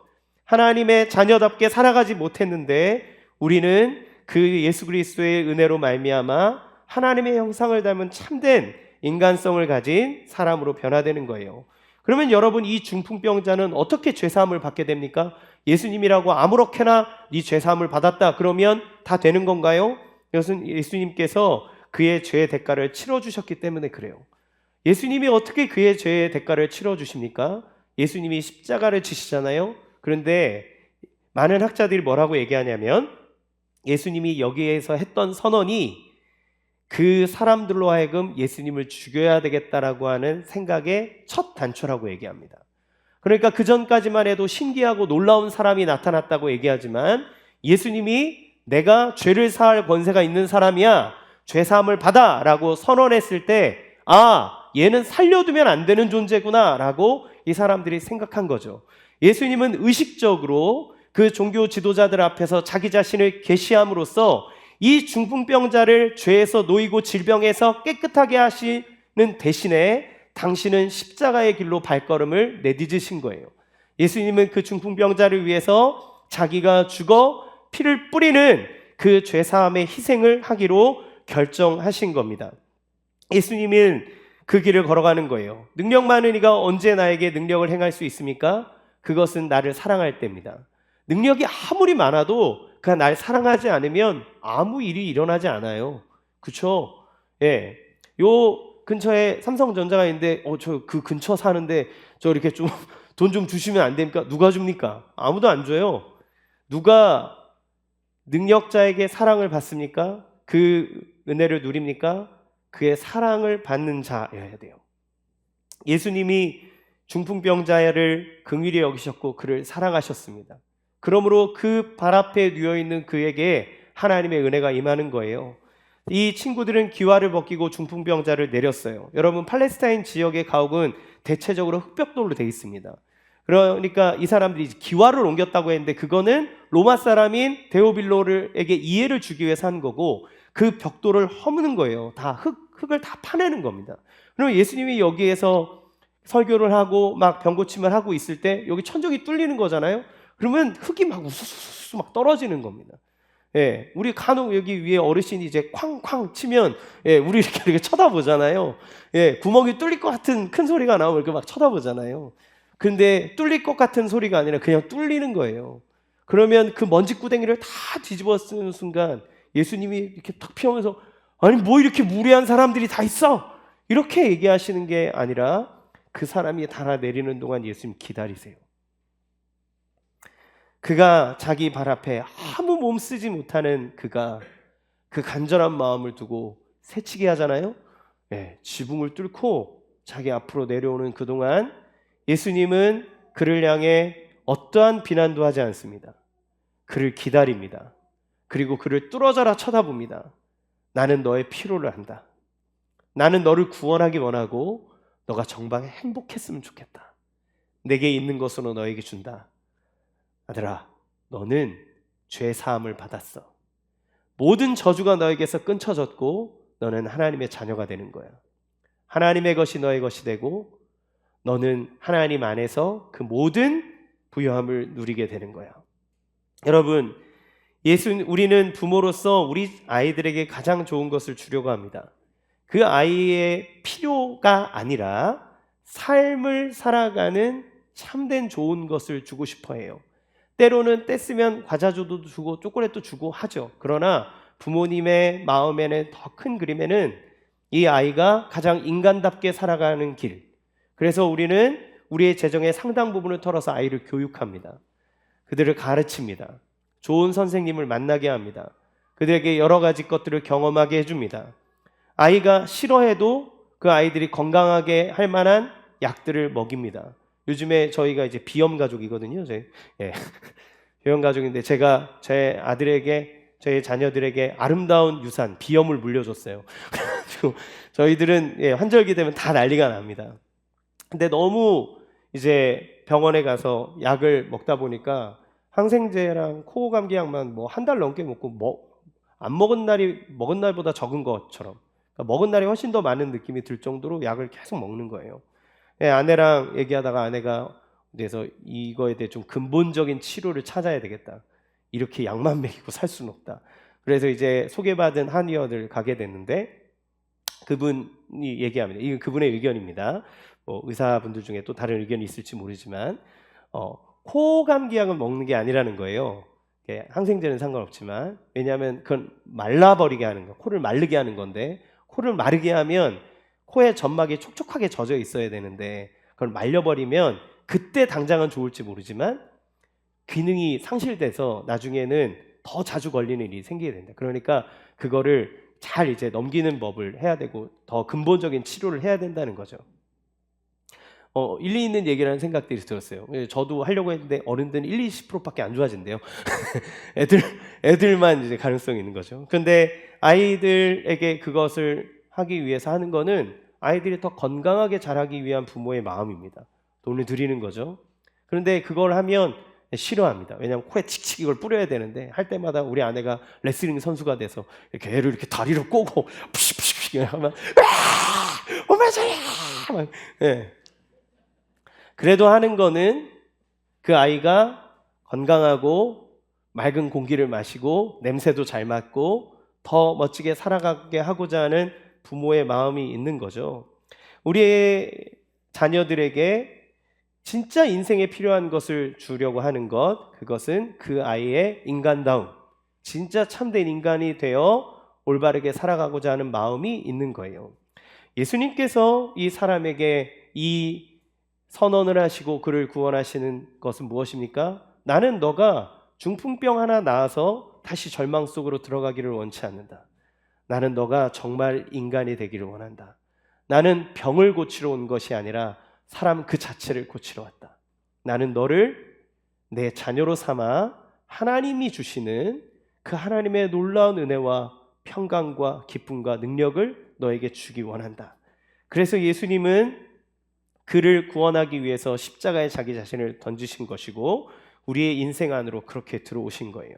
하나님의 자녀답게 살아가지 못했는데 우리는 그 예수 그리스도의 은혜로 말미암아 하나님의 형상을 닮은 참된 인간성을 가진 사람으로 변화되는 거예요. 그러면 여러분, 이 중풍병자는 어떻게 죄사함을 받게 됩니까? 예수님이라고 아무렇게나 네 죄사함을 받았다 그러면 다 되는 건가요? 이것은 예수님께서 그의 죄의 대가를 치러주셨기 때문에 그래요. 예수님이 어떻게 그의 죄의 대가를 치러주십니까? 예수님이 십자가를 지시잖아요. 그런데 많은 학자들이 뭐라고 얘기하냐면 예수님이 여기에서 했던 선언이 그 사람들로 하여금 예수님을 죽여야 되겠다라고 하는 생각의 첫 단초라고 얘기합니다. 그러니까 그 전까지만 해도 신기하고 놀라운 사람이 나타났다고 얘기하지만 예수님이 내가 죄를 사할 권세가 있는 사람이야, 죄사함을 받아 라고 선언했을 때 얘는 살려두면 안 되는 존재구나 라고 이 사람들이 생각한 거죠. 예수님은 의식적으로 그 종교 지도자들 앞에서 자기 자신을 계시함으로써 이 중풍병자를 죄에서 놓이고 질병에서 깨끗하게 하시는 대신에 당신은 십자가의 길로 발걸음을 내딛으신 거예요. 예수님은 그 중풍병자를 위해서 자기가 죽어 피를 뿌리는 그 죄사함의 희생을 하기로 결정하신 겁니다. 예수님은 그 길을 걸어가는 거예요. 능력 많은 이가 언제 나에게 능력을 행할 수 있습니까? 그것은 나를 사랑할 때입니다. 능력이 아무리 많아도 그가 날 사랑하지 않으면 아무 일이 일어나지 않아요. 그렇죠? 예. 요 근처에 삼성전자가 있는데 저 그 근처 사는데 저 이렇게 좀 돈 좀 주시면 안 됩니까? 누가 줍니까? 아무도 안 줘요. 누가 능력자에게 사랑을 받습니까? 그 은혜를 누립니까? 그의 사랑을 받는 자여야 돼요. 예수님이 중풍병자를 긍휼히 여기셨고 그를 사랑하셨습니다. 그러므로 그 발 앞에 누워있는 그에게 하나님의 은혜가 임하는 거예요. 이 친구들은 기와를 벗기고 중풍병자를 내렸어요. 여러분, 팔레스타인 지역의 가옥은 대체적으로 흙벽돌로 되어 있습니다. 그러니까 이 사람들이 기와를 옮겼다고 했는데 그거는 로마 사람인 데오빌로에게 이해를 주기 위해서 한 거고 그 벽돌을 허무는 거예요. 다 흙을 다 파내는 겁니다. 그럼 예수님이 여기에서 설교를 하고 막 병고침을 하고 있을 때 여기 천정이 뚫리는 거잖아요. 그러면 흙이 막 우수수수 막 떨어지는 겁니다. 예, 우리 간혹 여기 위에 어르신이 이제 쾅쾅 치면 우리 이렇게 쳐다보잖아요. 예, 구멍이 뚫릴 것 같은 큰 소리가 나오면 이렇게 막 쳐다보잖아요. 근데 뚫릴 것 같은 소리가 아니라 그냥 뚫리는 거예요. 그러면 그 먼지구덩이를 다 뒤집어 쓰는 순간 예수님이 이렇게 탁 피하면서 아니 뭐 이렇게 무례한 사람들이 다 있어 이렇게 얘기하시는 게 아니라 그 사람이 달아내리는 동안 예수님 기다리세요. 그가 자기 발 앞에 아무 몸 쓰지 못하는 그가 그 간절한 마음을 두고 새치기 하잖아요. 지붕을 뚫고 자기 앞으로 내려오는 그동안 예수님은 그를 향해 어떠한 비난도 하지 않습니다. 그를 기다립니다. 그리고 그를 뚫어져라 쳐다봅니다. 나는 너의 필요를 한다. 나는 너를 구원하기 원하고 너가 정말 행복했으면 좋겠다. 내게 있는 것으로 너에게 준다. 아들아, 너는 죄 사함을 받았어. 모든 저주가 너에게서 끊쳐졌고 너는 하나님의 자녀가 되는 거야. 하나님의 것이 너의 것이 되고 너는 하나님 안에서 그 모든 부요함을 누리게 되는 거야. 여러분, 우리는 부모로서 우리 아이들에게 가장 좋은 것을 주려고 합니다. 그 아이의 필요가 아니라 삶을 살아가는 참된 좋은 것을 주고 싶어 해요. 때로는 뗐으면 과자도 주고 초콜릿도 주고 하죠. 그러나 부모님의 마음에는 더 큰 그림에는 이 아이가 가장 인간답게 살아가는 길. 그래서 우리는 우리의 재정의 상당 부분을 털어서 아이를 교육합니다. 그들을 가르칩니다. 좋은 선생님을 만나게 합니다. 그들에게 여러 가지 것들을 경험하게 해줍니다. 아이가 싫어해도 그 아이들이 건강하게 할 만한 약들을 먹입니다. 요즘에 저희가 이제 비염 가족이거든요. 예. 비염 가족인데 제가 제 아들에게, 저희 자녀들에게 아름다운 유산 비염을 물려줬어요. 그래가지고 저희들은 환절기 되면 다 난리가 납니다. 근데 너무 이제 병원에 가서 약을 먹다 보니까 항생제랑 코어 감기약만 뭐 한 달 넘게 먹고 안 먹은 날이 먹은 날보다 적은 것처럼, 그러니까 먹은 날이 훨씬 더 많은 느낌이 들 정도로 약을 계속 먹는 거예요. 아내랑 얘기하다가 아내가 그래서 이거에 대해 좀 근본적인 치료를 찾아야 되겠다. 이렇게 약만 먹이고 살 수는 없다. 그래서 이제 소개받은 한의원을 가게 됐는데 그분이 얘기합니다. 이건 그분의 의견입니다. 뭐 의사분들 중에 또 다른 의견이 있을지 모르지만 코 감기약을 먹는 게 아니라는 거예요. 항생제는 상관없지만, 왜냐하면 그건 말라버리게 하는 거, 코를 마르게 하는 건데, 코를 마르게 하면 코의 점막이 촉촉하게 젖어 있어야 되는데 그걸 말려버리면 그때 당장은 좋을지 모르지만 기능이 상실돼서 나중에는 더 자주 걸리는 일이 생기게 된다. 그러니까 그거를 잘 이제 넘기는 법을 해야 되고 더 근본적인 치료를 해야 된다는 거죠. 일리 있는 얘기라는 생각들이 들었어요. 저도 하려고 했는데 어른들은 1, 20%밖에 안 좋아진대요. 애들만 이제 가능성이 있는 거죠. 근데 아이들에게 그것을 하기 위해서 하는 거는 아이들이 더 건강하게 자라기 위한 부모의 마음입니다. 돈을 들이는 거죠. 그런데 그걸 하면 싫어합니다. 왜냐하면 코에 칙칙 이걸 뿌려야 되는데 할 때마다 우리 아내가 레슬링 선수가 돼서 이렇게 애를 이렇게 다리를 꼬고 푸시푸시푸시 하면 엄마 잘해! 예. 그래도 하는 거는 그 아이가 건강하고 맑은 공기를 마시고 냄새도 잘 맡고 더 멋지게 살아가게 하고자 하는 부모의 마음이 있는 거죠. 우리의 자녀들에게 진짜 인생에 필요한 것을 주려고 하는 것, 그것은 그 아이의 인간다움, 진짜 참된 인간이 되어 올바르게 살아가고자 하는 마음이 있는 거예요. 예수님께서 이 사람에게 이 선언을 하시고 그를 구원하시는 것은 무엇입니까? 나는 너가 중풍병 하나 나아서 다시 절망 속으로 들어가기를 원치 않는다. 나는 너가 정말 인간이 되기를 원한다. 나는 병을 고치러 온 것이 아니라 사람 그 자체를 고치러 왔다. 나는 너를 내 자녀로 삼아 하나님이 주시는 그 하나님의 놀라운 은혜와 평강과 기쁨과 능력을 너에게 주기 원한다. 그래서 예수님은 그를 구원하기 위해서 십자가에 자기 자신을 던지신 것이고 우리의 인생 안으로 그렇게 들어오신 거예요.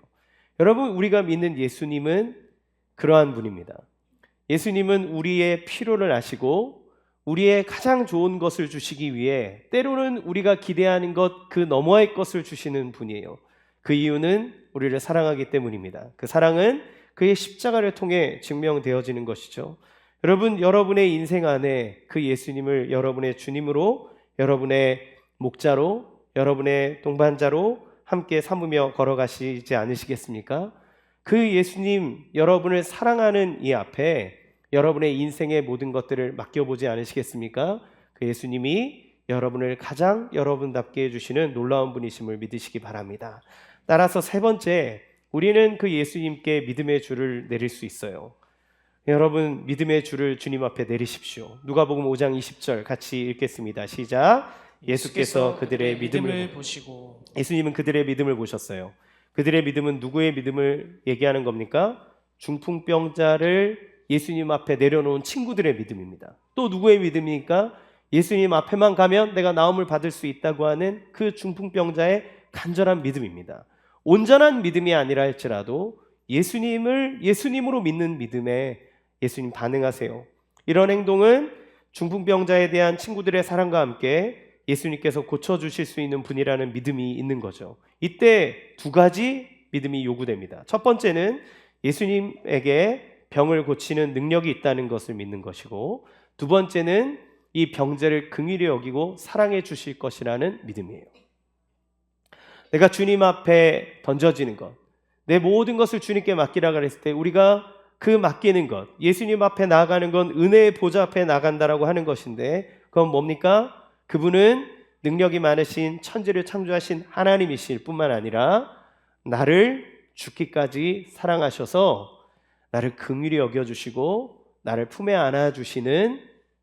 여러분, 우리가 믿는 예수님은 그러한 분입니다. 예수님은 우리의 필요를 아시고 우리의 가장 좋은 것을 주시기 위해 때로는 우리가 기대하는 것 그 너머의 것을 주시는 분이에요. 그 이유는 우리를 사랑하기 때문입니다. 그 사랑은 그의 십자가를 통해 증명되어지는 것이죠. 여러분, 여러분의 인생 안에 그 예수님을 여러분의 주님으로, 여러분의 목자로, 여러분의 동반자로 함께 삼으며 걸어가시지 않으시겠습니까? 그 예수님, 여러분을 사랑하는 이 앞에 여러분의 인생의 모든 것들을 맡겨보지 않으시겠습니까? 그 예수님이 여러분을 가장 여러분답게 해주시는 놀라운 분이심을 믿으시기 바랍니다. 따라서 세 번째, 우리는 그 예수님께 믿음의 줄을 내릴 수 있어요. 여러분, 믿음의 줄을 주님 앞에 내리십시오. 누가복음 5장 20절 같이 읽겠습니다. 시작. 예수께서 그들의 믿음을 보시고, 예수님은 그들의 믿음을 보셨어요. 그들의 믿음은 누구의 믿음을 얘기하는 겁니까? 중풍병자를 예수님 앞에 내려놓은 친구들의 믿음입니다. 또 누구의 믿음입니까? 예수님 앞에만 가면 내가 나음을 받을 수 있다고 하는 그 중풍병자의 간절한 믿음입니다. 온전한 믿음이 아니라 할지라도 예수님을 예수님으로 믿는 믿음에 예수님 반응하세요. 이런 행동은 중풍병자에 대한 친구들의 사랑과 함께 예수님께서 고쳐주실 수 있는 분이라는 믿음이 있는 거죠. 이때 두 가지 믿음이 요구됩니다. 첫 번째는 예수님에게 병을 고치는 능력이 있다는 것을 믿는 것이고, 두 번째는 이 병자를 긍휼히 여기고 사랑해 주실 것이라는 믿음이에요. 내가 주님 앞에 던져지는 것, 내 모든 것을 주님께 맡기라 그랬을 때 우리가 그 맡기는 것, 예수님 앞에 나아가는 건 은혜의 보좌 앞에 나간다라고 하는 것인데, 그건 뭡니까? 그분은 능력이 많으신 천지를 창조하신 하나님이실 뿐만 아니라 나를 죽기까지 사랑하셔서 나를 긍휼히 여겨주시고 나를 품에 안아주시는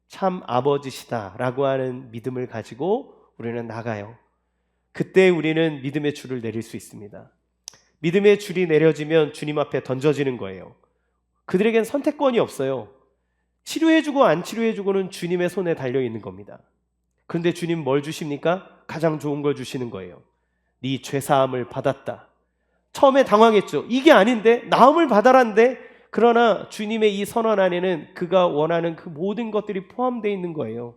참 아버지시다라고 하는 믿음을 가지고 우리는 나가요. 그때 우리는 믿음의 줄을 내릴 수 있습니다. 믿음의 줄이 내려지면 주님 앞에 던져지는 거예요. 그들에겐 선택권이 없어요. 치료해주고 안 치료해주고는 주님의 손에 달려있는 겁니다. 그런데 주님 뭘 주십니까? 가장 좋은 걸 주시는 거예요. 네 죄사함을 받았다. 처음에 당황했죠. 이게 아닌데? 나음을 받아란데? 그러나 주님의 이 선언 안에는 그가 원하는 그 모든 것들이 포함되어 있는 거예요.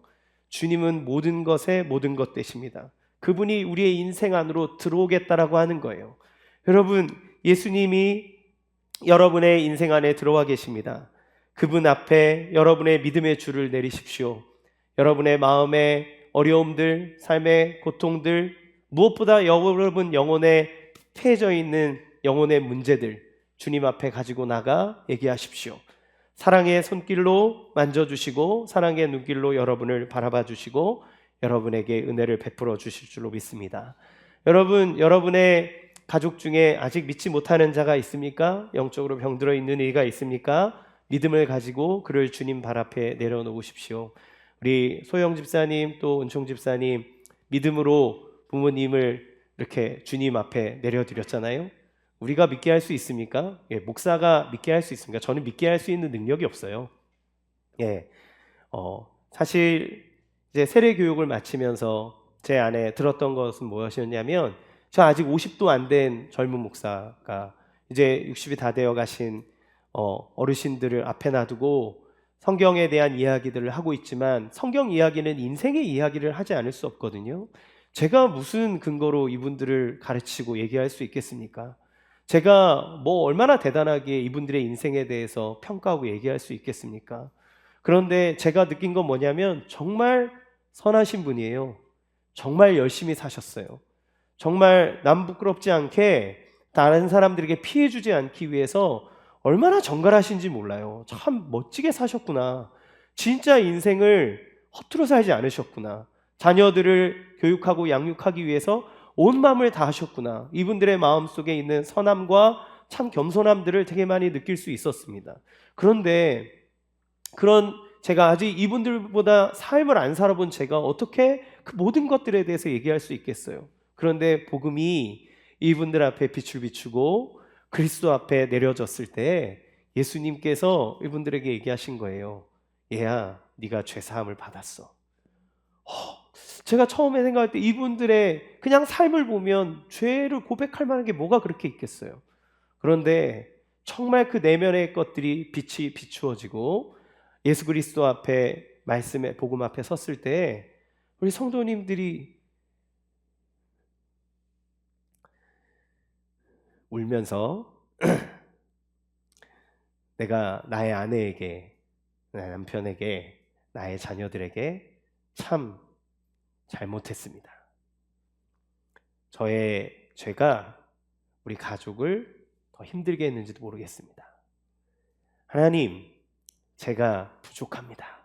주님은 모든 것의 모든 것 되십니다. 그분이 우리의 인생 안으로 들어오겠다라고 하는 거예요. 여러분, 예수님이 여러분의 인생 안에 들어와 계십니다. 그분 앞에 여러분의 믿음의 줄을 내리십시오. 여러분의 마음의 어려움들, 삶의 고통들, 무엇보다 여러분 영혼에 패해져 있는 영혼의 문제들 주님 앞에 가지고 나가 얘기하십시오. 사랑의 손길로 만져주시고 사랑의 눈길로 여러분을 바라봐 주시고 여러분에게 은혜를 베풀어 주실 줄로 믿습니다. 여러분, 여러분의 가족 중에 아직 믿지 못하는 자가 있습니까? 영적으로 병들어 있는 이가 있습니까? 믿음을 가지고 그를 주님 발 앞에 내려놓으십시오. 우리 소영 집사님 또 은총 집사님 믿음으로 부모님을 이렇게 주님 앞에 내려드렸잖아요. 우리가 믿게 할 수 있습니까? 예, 목사가 믿게 할 수 있습니까? 저는 믿게 할 수 있는 능력이 없어요. 예, 사실 이제 세례 교육을 마치면서 제 안에 들었던 것은 무엇이었냐면, 저 아직 50도 안 된 젊은 목사가 이제 60이 다 되어 가신 어르신들을 앞에 놔두고 성경에 대한 이야기들을 하고 있지만, 성경 이야기는 인생의 이야기를 하지 않을 수 없거든요. 제가 무슨 근거로 이분들을 가르치고 얘기할 수 있겠습니까? 제가 뭐 얼마나 대단하게 이분들의 인생에 대해서 평가하고 얘기할 수 있겠습니까? 그런데 제가 느낀 건 뭐냐면 정말 선하신 분이에요. 정말 열심히 사셨어요. 정말 남 부끄럽지 않게 다른 사람들에게 피해 주지 않기 위해서 얼마나 정갈하신지 몰라요. 참 멋지게 사셨구나. 진짜 인생을 허투루 살지 않으셨구나. 자녀들을 교육하고 양육하기 위해서 온 마음을 다 하셨구나. 이분들의 마음속에 있는 선함과 참 겸손함들을 되게 많이 느낄 수 있었습니다. 그런데 제가 아직 이분들보다 삶을 안 살아본 제가 어떻게 그 모든 것들에 대해서 얘기할 수 있겠어요? 그런데 복음이 이분들 앞에 빛을 비추고 그리스도 앞에 내려졌을 때 예수님께서 이분들에게 얘기하신 거예요. 얘야, 네가 죄사함을 받았어. 제가 처음에 생각할 때 이분들의 그냥 삶을 보면 죄를 고백할 만한 게 뭐가 그렇게 있겠어요. 그런데 정말 그 내면의 것들이 빛이 비추어지고 예수 그리스도 앞에 말씀의 복음 앞에 섰을 때 우리 성도님들이 울면서 내가 나의 아내에게, 나의 남편에게, 나의 자녀들에게 참 잘못했습니다. 저의 죄가 우리 가족을 더 힘들게 했는지도 모르겠습니다. 하나님, 제가 부족합니다.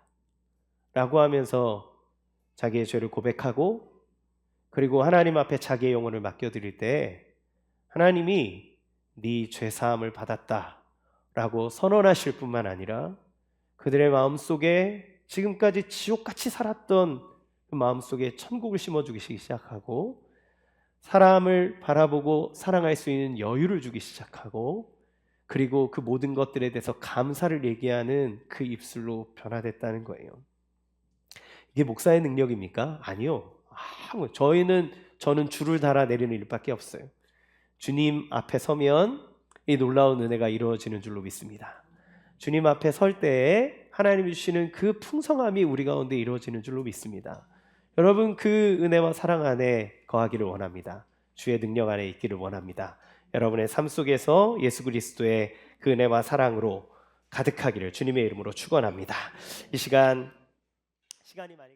라고 하면서 자기의 죄를 고백하고 그리고 하나님 앞에 자기의 영혼을 맡겨드릴 때 하나님이 네 죄사함을 받았다 라고 선언하실 뿐만 아니라 그들의 마음속에 지금까지 지옥같이 살았던 그 마음속에 천국을 심어주기 시작하고 사람을 바라보고 사랑할 수 있는 여유를 주기 시작하고 그리고 그 모든 것들에 대해서 감사를 얘기하는 그 입술로 변화됐다는 거예요. 이게 목사의 능력입니까? 아니요. 저는 줄을 달아 내리는 일밖에 없어요. 주님 앞에 서면 이 놀라운 은혜가 이루어지는 줄로 믿습니다. 주님 앞에 설 때에 하나님이 주시는 그 풍성함이 우리 가운데 이루어지는 줄로 믿습니다. 여러분, 그 은혜와 사랑 안에 거하기를 원합니다. 주의 능력 안에 있기를 원합니다. 여러분의 삶 속에서 예수 그리스도의 그 은혜와 사랑으로 가득하기를 주님의 이름으로 축원합니다. 이 시간이 많이